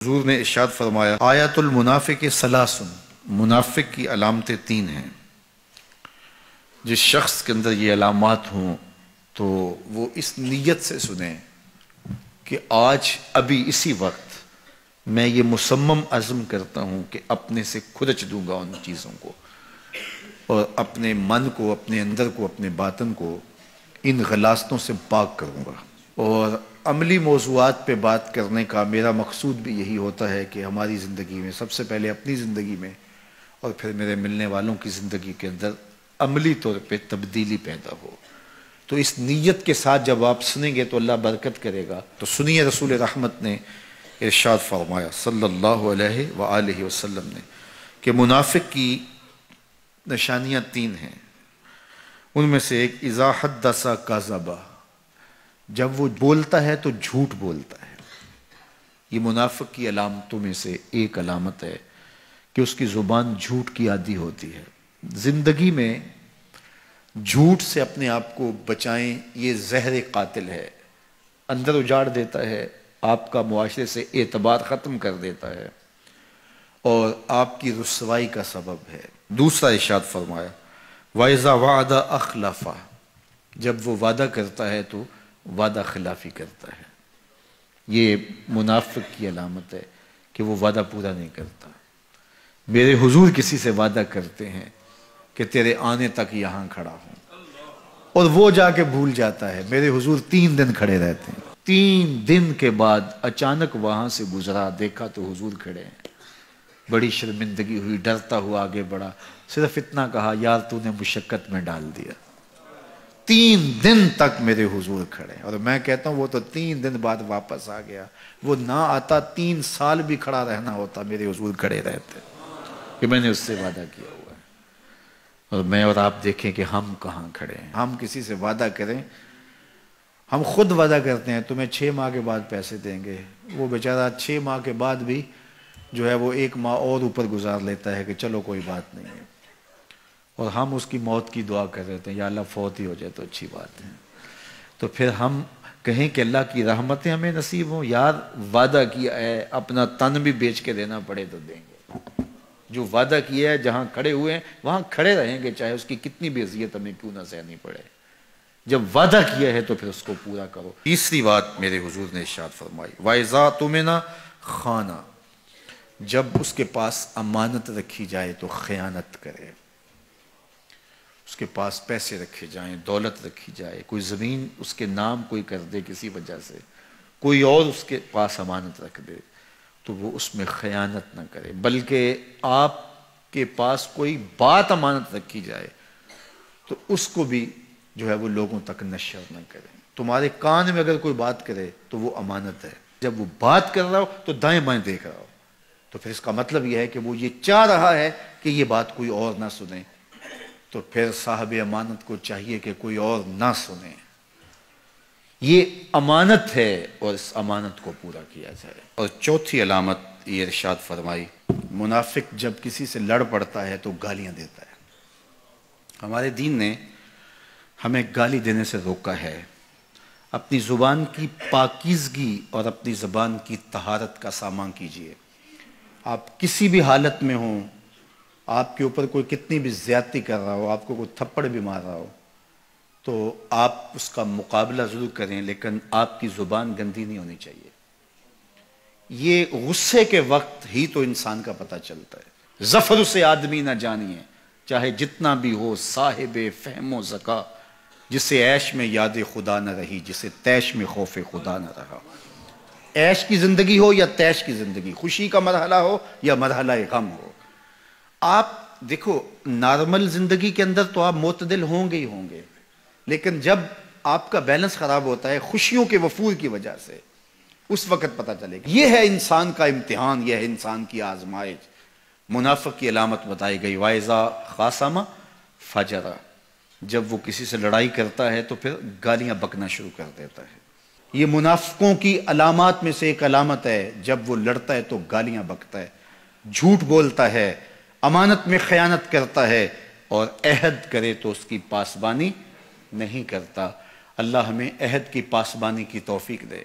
حضور نے ارشاد فرمایا آیت المنافق ثلاث، منافق کی علامتیں 3 ہیں۔ جس شخص کے اندر یہ علامات ہوں تو وہ اس نیت سے سنیں کہ آج ابھی اسی وقت میں یہ مصمم عزم کرتا ہوں کہ اپنے سے کھرچ دوں گا ان چیزوں کو، اور اپنے من کو، اپنے اندر کو، اپنے باطن کو ان غلاظتوں سے پاک کروں گا۔ اور عملی موضوعات پہ بات کرنے کا میرا مقصود بھی یہی ہوتا ہے کہ ہماری زندگی میں، سب سے پہلے اپنی زندگی میں اور پھر میرے ملنے والوں کی زندگی کے اندر عملی طور پہ تبدیلی پیدا ہو۔ تو اس نیت کے ساتھ جب آپ سنیں گے تو اللہ برکت کرے گا۔ تو سنیے رسول رحمت نے ارشاد فرمایا صلی اللہ علیہ وآلہ وسلم نے کہ منافق کی نشانیاں 3 ہیں۔ ان میں سے ایک اذا حدث کذب، جب وہ بولتا ہے تو جھوٹ بولتا ہے۔ یہ منافق کی علامتوں میں سے ایک علامت ہے کہ اس کی زبان جھوٹ کی عادی ہوتی ہے۔ زندگی میں جھوٹ سے اپنے آپ کو بچائیں، یہ زہر قاتل ہے، اندر اجاڑ دیتا ہے، آپ کا معاشرے سے اعتبار ختم کر دیتا ہے اور آپ کی رسوائی کا سبب ہے۔ دوسرا ارشاد فرمایا وَإِذَا وَعَدَ أَخْلَفَ، جب وہ وعدہ کرتا ہے تو وعدہ خلافی کرتا ہے۔ یہ منافق کی علامت ہے کہ وہ وعدہ پورا نہیں کرتا۔ میرے حضور کسی سے وعدہ کرتے ہیں کہ تیرے آنے تک یہاں کھڑا ہوں، اور وہ جا کے بھول جاتا ہے۔ میرے حضور 3 دن کھڑے رہتے ہیں، 3 دن کے بعد اچانک وہاں سے گزرا، دیکھا تو حضور کھڑے ہیں۔ بڑی شرمندگی ہوئی، ڈرتا ہوا آگے بڑھا، صرف اتنا کہا یار تو نے مشقت میں ڈال دیا۔ 3 دن تک میرے حضور کھڑے، اور میں کہتا ہوں وہ تو 3 دن بعد واپس آ گیا۔ وہ نہ آتا 3 سال بھی کھڑا رہنا ہوتا، میرے حضور کھڑے رہتے کہ میں نے اس سے وعدہ کیا ہوا ہے۔ اور میں اور آپ دیکھیں کہ ہم کہاں کھڑے ہیں۔ ہم کسی سے وعدہ کریں، ہم خود وعدہ کرتے ہیں تمہیں 6 ماہ کے بعد پیسے دیں گے، وہ بیچارہ 6 ماہ کے بعد بھی جو ہے وہ 1 ماہ اور اوپر گزار لیتا ہے کہ چلو کوئی بات نہیں ہے، اور ہم اس کی موت کی دعا کر رہے تھے یا اللہ فوت ہی ہو جائے تو اچھی بات ہے۔ تو پھر ہم کہیں کہ اللہ کی رحمتیں ہمیں نصیب ہوں، یار وعدہ کیا ہے، اپنا تن بھی بیچ کے دینا پڑے تو دیں گے۔ جو وعدہ کیا ہے جہاں کھڑے ہوئے ہیں وہاں کھڑے رہیں گے، چاہے اس کی کتنی بھی اذیت ہمیں کیوں نہ سہنی پڑے۔ جب وعدہ کیا ہے تو پھر اس کو پورا کرو۔ تیسری بات میرے حضور نے ارشاد فرمائی وَإِذَا اؤْتُمِنَ خَانَ، جب اس کے پاس امانت رکھی جائے تو خیانت کرے۔ اس کے پاس پیسے رکھے جائیں، دولت رکھی جائے، کوئی زمین اس کے نام کوئی کر دے کسی وجہ سے، کوئی اور اس کے پاس امانت رکھ دے تو وہ اس میں خیانت نہ کرے، بلکہ آپ کے پاس کوئی بات امانت رکھی جائے تو اس کو بھی جو ہے وہ لوگوں تک نشر نہ کرے۔ تمہارے کان میں اگر کوئی بات کرے تو وہ امانت ہے، جب وہ بات کر رہا ہو تو دائیں بائیں دیکھ رہا ہو، تو پھر اس کا مطلب یہ ہے کہ وہ یہ چاہ رہا ہے کہ یہ بات کوئی اور نہ سنے، تو پھر صاحب امانت کو چاہیے کہ کوئی اور نہ سنے۔ یہ امانت ہے اور اس امانت کو پورا کیا جائے۔ اور چوتھی علامت یہ ارشاد فرمائی منافق جب کسی سے لڑ پڑتا ہے تو گالیاں دیتا ہے۔ ہمارے دین نے ہمیں گالی دینے سے روکا ہے۔ اپنی زبان کی پاکیزگی اور اپنی زبان کی طہارت کا سامان کیجیے۔ آپ کسی بھی حالت میں ہوں، آپ کے اوپر کوئی کتنی بھی زیادتی کر رہا ہو، آپ کو کوئی تھپڑ بھی مار رہا ہو، تو آپ اس کا مقابلہ ضرور کریں، لیکن آپ کی زبان گندی نہیں ہونی چاہیے۔ یہ غصے کے وقت ہی تو انسان کا پتہ چلتا ہے۔ ظفر سے آدمی نہ جانیے، چاہے جتنا بھی ہو صاحب فہم و ذکا، جسے عیش میں یاد خدا نہ رہی، جسے تیش میں خوف خدا نہ رہا۔ عیش کی زندگی ہو یا تیش کی زندگی، خوشی کا مرحلہ ہو یا مرحلہ غم ہو، آپ دیکھو نارمل زندگی کے اندر تو آپ معتدل ہوں گے ہی ہوں گے، لیکن جب آپ کا بیلنس خراب ہوتا ہے خوشیوں کے وفور کی وجہ سے، اس وقت پتہ چلے گا۔ یہ ہے انسان کا امتحان، یہ ہے انسان کی آزمائش۔ منافق کی علامت بتائی گئی وَإِذَا خَاصَمَ فَجَرَ، جب وہ کسی سے لڑائی کرتا ہے تو پھر گالیاں بکنا شروع کر دیتا ہے۔ یہ منافقوں کی علامات میں سے ایک علامت ہے، جب وہ لڑتا ہے تو گالیاں بکتا ہے، جھوٹ بولتا ہے، امانت میں خیانت کرتا ہے، اور عہد کرے تو اس کی پاسبانی نہیں کرتا۔ اللہ ہمیں عہد کی پاسبانی کی توفیق دے۔